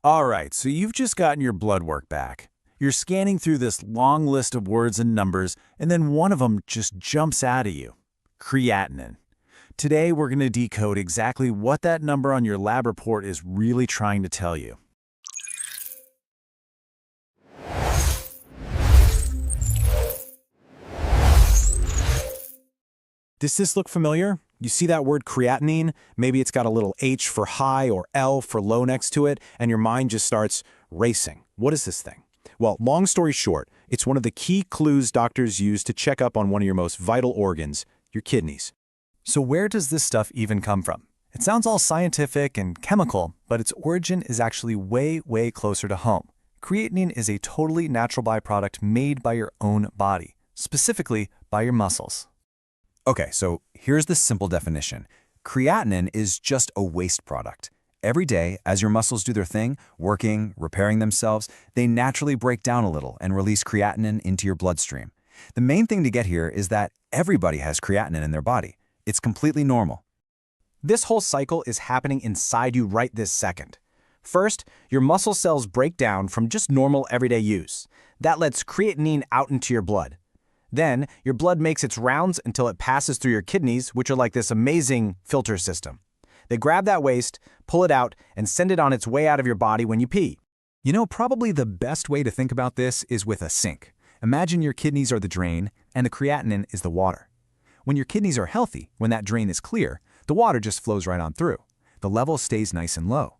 All right, so you've just gotten your blood work back. You're scanning through this long list of words and numbers, and then one of them just jumps out at you. Creatinine. Today, we're going to decode exactly what that number on your lab report is really trying to tell you. Does this look familiar? You see that word creatinine? Maybe it's got a little H for high or L for low next to it, and your mind just starts racing. What is this thing? Well, long story short, it's one of the key clues doctors use to check up on one of your most vital organs, your kidneys. So where does this stuff even come from? It sounds all scientific and chemical, but its origin is actually way, way closer to home. Creatinine is a totally natural byproduct made by your own body, specifically by your muscles. Okay, so here's the simple definition. Creatinine is just a waste product. Every day, as your muscles do their thing, working, repairing themselves, they naturally break down a little and release creatinine into your bloodstream. The main thing to get here is that everybody has creatinine in their body. It's completely normal. This whole cycle is happening inside you right this second. First, your muscle cells break down from just normal everyday use. That lets creatinine out into your blood. Then, your blood makes its rounds until it passes through your kidneys, which are like this amazing filter system. They grab that waste, pull it out, and send it on its way out of your body when you pee. You know, probably the best way to think about this is with a sink. Imagine your kidneys are the drain, and the creatinine is the water. When your kidneys are healthy, when that drain is clear, the water just flows right on through. The level stays nice and low.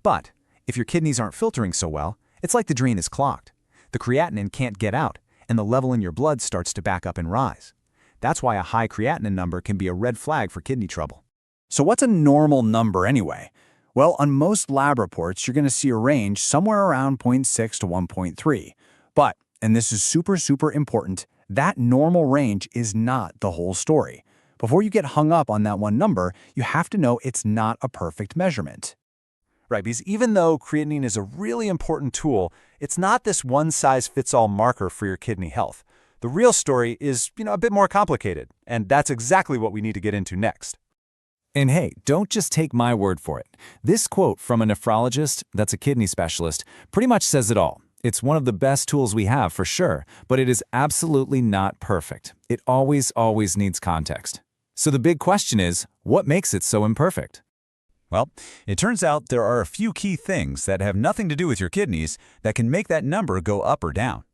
But if your kidneys aren't filtering so well, it's like the drain is clogged. The creatinine can't get out, and the level in your blood starts to back up and rise. That's why a high creatinine number can be a red flag for kidney trouble. So what's a normal number anyway? Well, on most lab reports, you're going to see a range somewhere around 0.6 to 1.3. But, and this is super important, that normal range is not the whole story. Before you get hung up on that one number, you have to know it's not a perfect measurement. Right, because even though creatinine is a really important tool, it's not this one-size-fits-all marker for your kidney health. The real story is, a bit more complicated, and that's exactly what we need to get into next. And hey, don't just take my word for it. This quote from a nephrologist that's a kidney specialist pretty much says it all. It's one of the best tools we have for sure, but it is absolutely not perfect. It always needs context. So the big question is, what makes it so imperfect? Well, it turns out there are a few key things that have nothing to do with your kidneys that can make that number go up or down.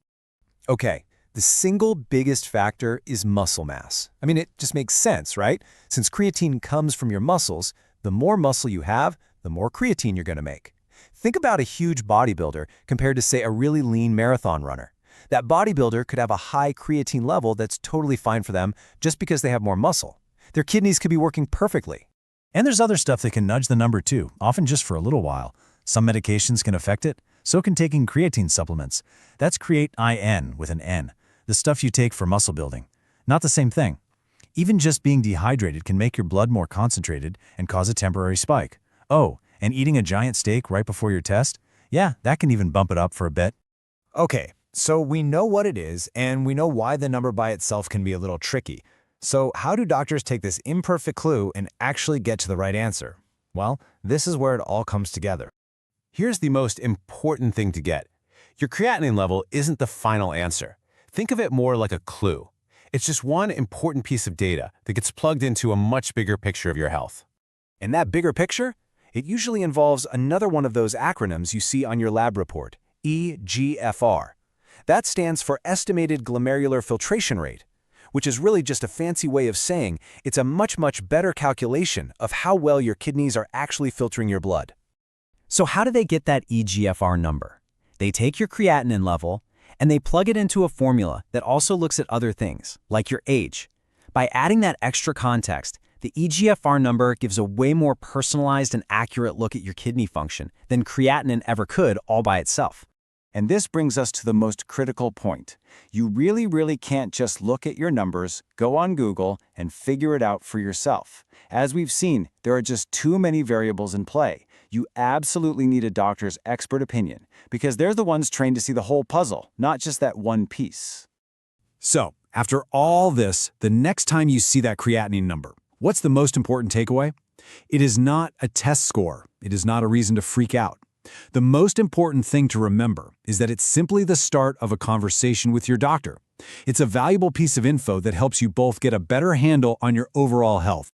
Okay, the single biggest factor is muscle mass. I mean, it just makes sense, right? Since creatine comes from your muscles, the more muscle you have, the more creatine you're going to make. Think about a huge bodybuilder compared to, say, a really lean marathon runner. That bodybuilder could have a high creatine level that's totally fine for them just because they have more muscle. Their kidneys could be working perfectly. And there's other stuff that can nudge the number too, often just for a little while. Some medications can affect it, so can taking creatine supplements. That's Creatinine with an N, the stuff you take for muscle building. Not the same thing. Even just being dehydrated can make your blood more concentrated and cause a temporary spike. Oh, and eating a giant steak right before your test? Yeah, that can even bump it up for a bit. Okay, so we know what it is, and we know why the number by itself can be a little tricky. So how do doctors take this imperfect clue and actually get to the right answer? Well, this is where it all comes together. Here's the most important thing to get. Your creatinine level isn't the final answer. Think of it more like a clue. It's just one important piece of data that gets plugged into a much bigger picture of your health. And that bigger picture? It usually involves another one of those acronyms you see on your lab report, eGFR. That stands for Estimated Glomerular Filtration Rate, which is really just a fancy way of saying it's a much better calculation of how well your kidneys are actually filtering your blood. So how do they get that eGFR number? They take your creatinine level and they plug it into a formula that also looks at other things, like your age. By adding that extra context, the eGFR number gives a way more personalized and accurate look at your kidney function than creatinine ever could all by itself. And this brings us to the most critical point. You really can't just look at your numbers, go on Google, and figure it out for yourself. As we've seen, there are just too many variables in play. You absolutely need a doctor's expert opinion, because they're the ones trained to see the whole puzzle, not just that one piece. So, after all this, the next time you see that creatinine number, what's the most important takeaway? It is not a test score. It is not a reason to freak out. The most important thing to remember is that it's simply the start of a conversation with your doctor. It's a valuable piece of info that helps you both get a better handle on your overall health.